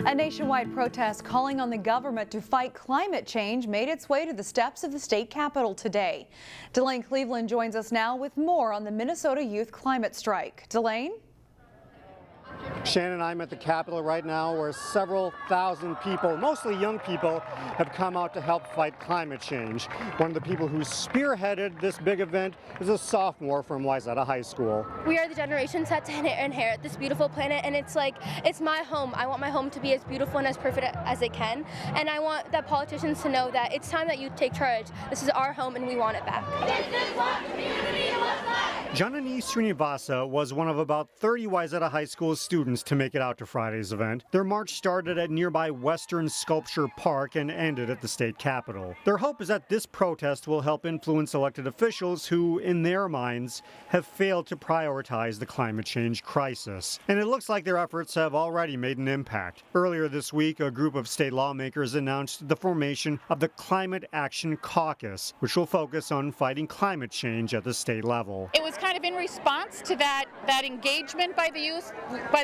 A nationwide protest calling on the government to fight climate change made its way to the steps of the state capitol today. Delane Cleveland joins us now with more on the Minnesota Youth Climate Strike. Delane? Shannon, I'm at the Capitol right now where several thousand people, mostly young people, have come out to help fight climate change. One of the people who spearheaded this big event is a sophomore from Wayzata High School. We are the generation set to inherit this beautiful planet, and it's my home. I want my home to be as beautiful and as perfect as it can, and I want that politicians to know that it's time that you take charge. This is our home and we want it back. This is what community looks like. Janani Srinivasa was one of about 30 Wayzata High School students to make it out to Friday's event. Their march started at nearby Western Sculpture Park and ended at the state capitol. Their hope is that this protest will help influence elected officials who, in their minds, have failed to prioritize the climate change crisis. And it looks like their efforts have already made an impact. Earlier this week, a group of state lawmakers announced the formation of the Climate Action Caucus, which will focus on fighting climate change at the state level. It was kind of in response to that engagement by the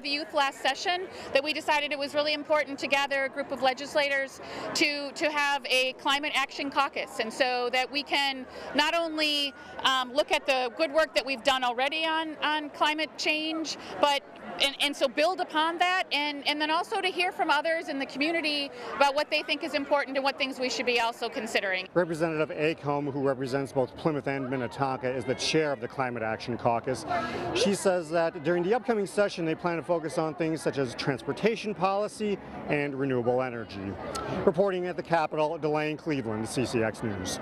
youth last session that we decided it was really important to gather a group of legislators to have a climate action caucus, and so that we can not only look at the good work that we've done already on climate change, but and so build upon that, and then also to hear from others in the community about what they think is important and what things we should be also considering. Representative Acomb, who represents both Plymouth and Minnetonka, is the chair of the Climate Action Caucus. She says that during the upcoming session they plan to focus on things such as transportation policy and renewable energy. Reporting at the Capitol, Delane Cleveland, CCX News.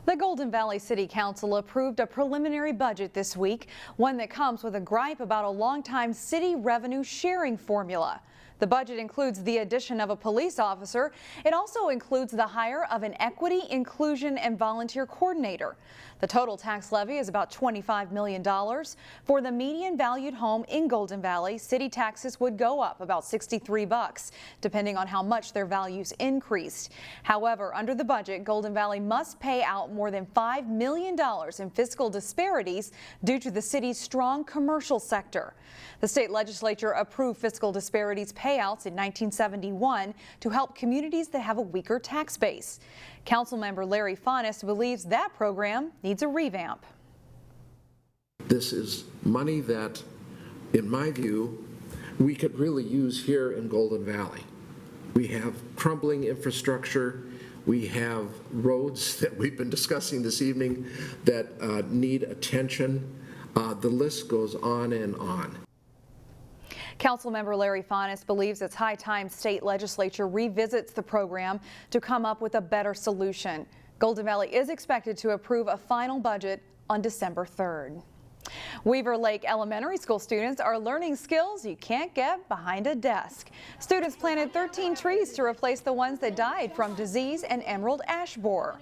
The Golden Valley City Council approved a preliminary budget this week, one that comes with a gripe about a longtime city revenue sharing formula. The budget includes the addition of a police officer. It also includes the hire of an equity, inclusion, and volunteer coordinator. The total tax levy is about $25 million. For the median valued home in Golden Valley, city taxes would go up about $63, depending on how much their values increased. However, under the budget, Golden Valley must pay out more than $5 million in fiscal disparities due to the city's strong commercial sector. The state legislature approved fiscal disparities payouts in 1971 to help communities that have a weaker tax base. Councilmember Larry Faunus believes that program needs a revamp. This is money that, in my view, we could really use here in Golden Valley. We have crumbling infrastructure. We have roads that we've been discussing this evening that need attention. The list goes on and on. Councilmember Larry Faunus believes it's high time state legislature revisits the program to come up with a better solution. Golden Valley is expected to approve a final budget on December 3rd. Weaver Lake Elementary School students are learning skills you can't get behind a desk. Students planted 13 trees to replace the ones that died from disease and emerald ash borer.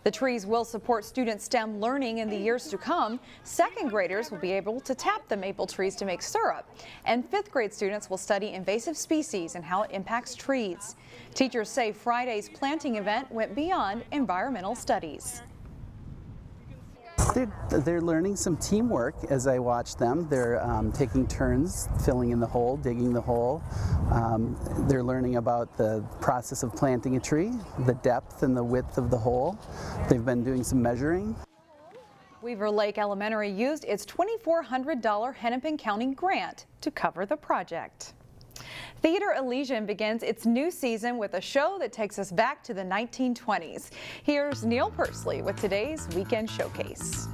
The trees will support student STEM learning in the years to come. Second graders will be able to tap the maple trees to make syrup, and fifth grade students will study invasive species and how it impacts trees. Teachers say Friday's planting event went beyond environmental studies. They're learning some teamwork as I watch them. They're taking turns filling in the hole, digging the hole. They're learning about the process of planting a tree, the depth and the width of the hole. They've been doing some measuring. Weaver Lake Elementary used its $2,400 Hennepin County grant to cover the project. Theater Elision begins its new season with a show that takes us back to the 1920s. Here's Neil Persley with today's Weekend Showcase.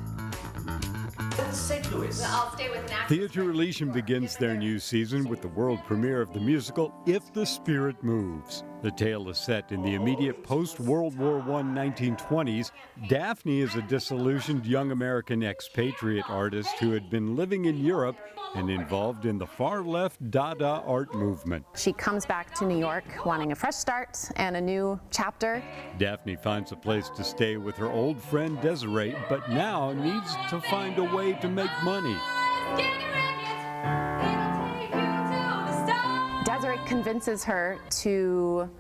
Theater Elision begins their new season with the world premiere of the musical If the Spirit Moves. The tale is set in the immediate post-World War I 1920s. Daphne is a disillusioned young American expatriate artist who had been living in Europe and involved in the far-left Dada art movement. She comes back to New York wanting a fresh start and a new chapter. Daphne finds a place to stay with her old friend Desiree, but now needs to find a way to make money. Desiree convinces her to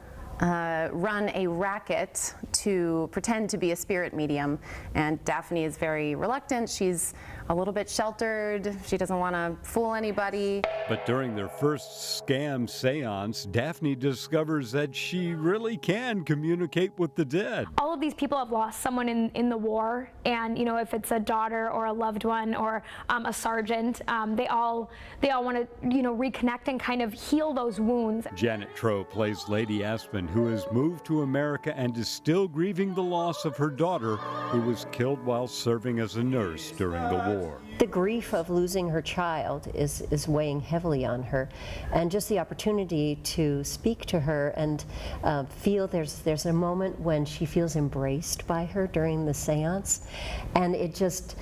run a racket to pretend to be a spirit medium, and Daphne is very reluctant. She's a little bit sheltered. She doesn't want to fool anybody. But during their first scam seance, Daphne discovers that she really can communicate with the dead. All of these people have lost someone in the war, and if it's a daughter or a loved one or a sergeant, they all want to reconnect and kind of heal those wounds. Janet Troe plays Lady Aspen, who has moved to America and is still grieving the loss of her daughter, who was killed while serving as a nurse during the war. The grief of losing her child is weighing heavily on her, and just the opportunity to speak to her and feel there's a moment when she feels embraced by her during the seance, and it just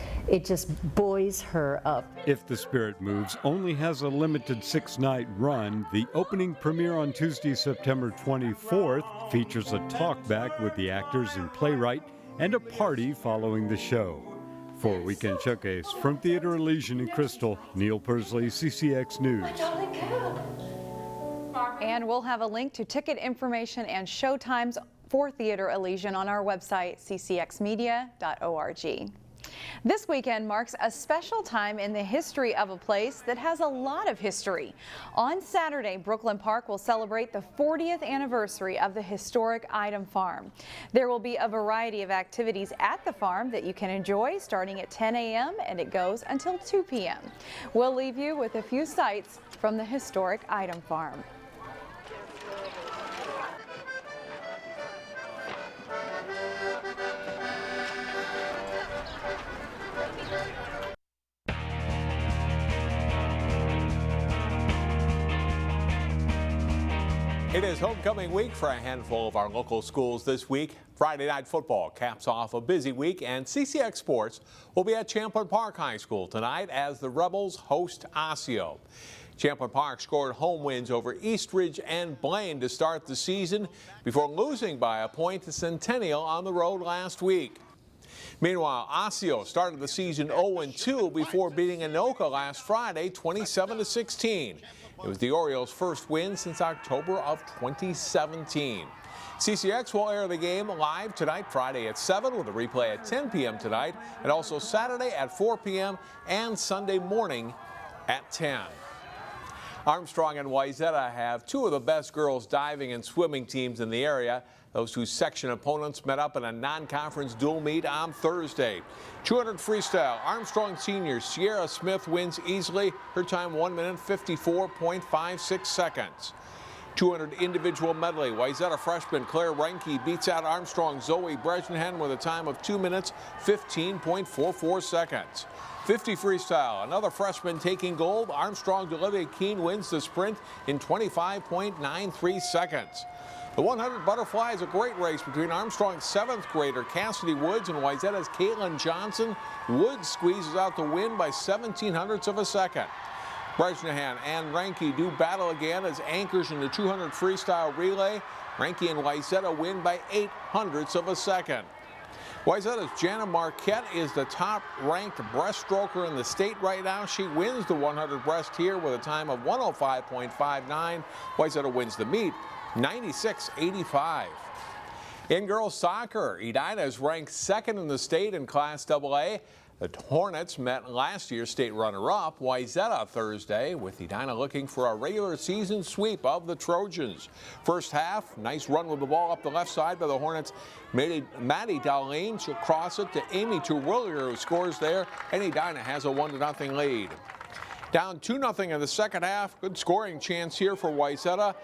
buoys her up. If the Spirit Moves only has a limited 6-night run, the opening premiere on Tuesday, September 24th features a talkback with the actors and playwright and a party following the show. For Weekend Showcase, from Theater Elision in Crystal, Neil Persley, CCX News. And we'll have a link to ticket information and showtimes for Theater Elision on our website, ccxmedia.org. This weekend marks a special time in the history of a place that has a lot of history. On Saturday, Brooklyn Park will celebrate the 40th anniversary of the historic Eidem farm. There will be a variety of activities at the farm that you can enjoy starting at 10 a.m. and it goes until 2 p.m. We'll leave you with a few sights from the historic Eidem farm. It is homecoming week for a handful of our local schools this week. Friday night football caps off a busy week, and CCX Sports will be at Champlin Park High School tonight as the Rebels host Osseo. Champlin Park scored home wins over Eastridge and Blaine to start the season before losing by a point to Centennial on the road last week. Meanwhile, Osseo started the season 0-2 before beating Anoka last Friday 27-16. It was the Orioles' first win since October of 2017. CCX will air the game live tonight, Friday at 7, with a replay at 10 p.m. tonight, and also Saturday at 4 p.m. and Sunday morning at 10. Armstrong and Wayzata have two of the best girls diving and swimming teams in the area. Those two section opponents met up in a non-conference dual meet on Thursday. 200 freestyle, Armstrong senior Sierra Smith wins easily. Her time 1 minute 54.56 seconds. 200 individual medley, Wayzata freshman Claire Reinke beats out Armstrong Zoe Bresnahan with a time of 2 minutes 15.44 seconds. 50 freestyle, another freshman taking gold. Armstrong's Olivia Keene wins the sprint in 25.93 seconds. The 100 butterfly is a great race between Armstrong's 7th grader Cassidy Woods and Wayzata's Caitlin Johnson. Woods squeezes out the win by 0.17 of a second. Bresnahan and Reinke do battle again as anchors in the 200 freestyle relay. Reinke and Wayzata win by 0.08 of a second. Wayzata's Jana Marquette is the top-ranked breaststroker in the state right now. She wins the 100 breast here with a time of 105.59. Wayzata wins the meet 96.85. In girls soccer, Edina is ranked 2nd in the state in Class AA. The Hornets met last year's state runner-up, Wayzata, Thursday, with Edina looking for a regular season sweep of the Trojans. First half, nice run with the ball up the left side by the Hornets. Maddie Darlene, she'll cross it to Amy Terwilliger, who scores there, and Edina has a 1-0 lead. Down 2-0 in the second half. Good scoring chance here for Wayzata.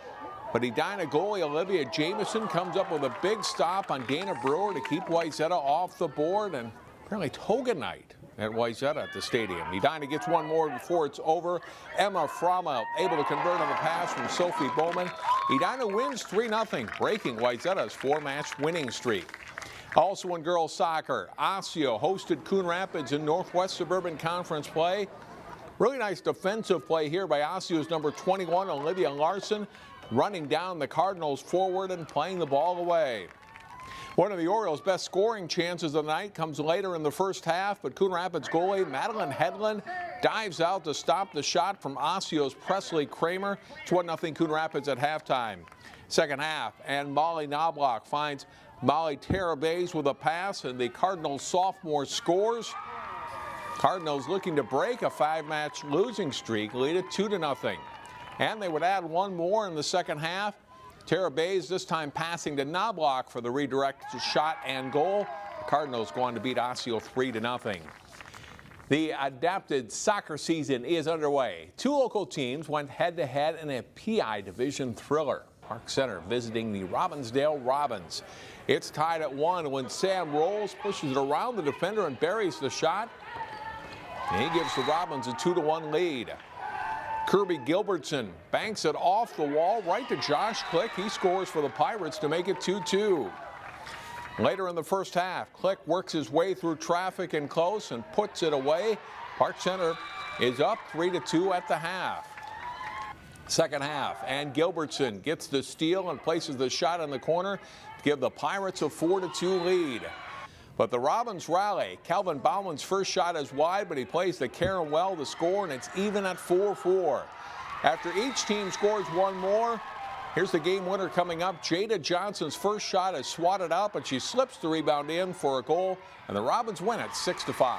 But Edina goalie Olivia Jamieson comes up with a big stop on Dana Brewer to keep Wayzata off the board, and apparently toga night at Wayzata at the stadium. Edina gets one more before it's over. Emma Fromma able to convert on the pass from Sophie Bowman. Edina wins 3-0, breaking Wayzata's 4-match winning streak. Also in girls soccer, Osseo hosted Coon Rapids in Northwest Suburban Conference play. Really nice defensive play here by Osseo's number 21, Olivia Larson, running down the Cardinals forward and playing the ball away. One of the Orioles' best scoring chances of the night comes later in the first half, but Coon Rapids goalie Madeline Hedlund dives out to stop the shot from Osseo's Presley Kramer. It's 1-0 Coon Rapids at halftime. Second half, and Molly Knobloch finds Molly Tarabays with a pass, and the Cardinals sophomore scores. Cardinals looking to break a 5-match losing streak, lead it 2-0. And they would add one more in the second half. Tara Bays this time passing to Knobloch for the redirected shot and goal. The Cardinals go on to beat Osseo 3-0. The adapted soccer season is underway. Two local teams went head-to-head in a PI division thriller. Park Center visiting the Robbinsdale Robins. It's tied at 1 when Sam Rolls pushes it around the defender and buries the shot. And he gives the Robins a 2-1 lead. Kirby Gilbertson banks it off the wall right to Josh Click. He scores for the Pirates to make it 2-2. Later in the first half, Click works his way through traffic and close and puts it away. Park Center is up 3-2 at the half. Second half, and Gilbertson gets the steal and places the shot in the corner to give the Pirates a 4-2 lead. But the Robins rally. Calvin Bauman's first shot is wide, but he plays the Karen well to score, and it's even at 4-4. After each team scores one more, here's the game winner coming up. Jada Johnson's first shot is swatted out, but she slips the rebound in for a goal, and the Robins win it 6-5.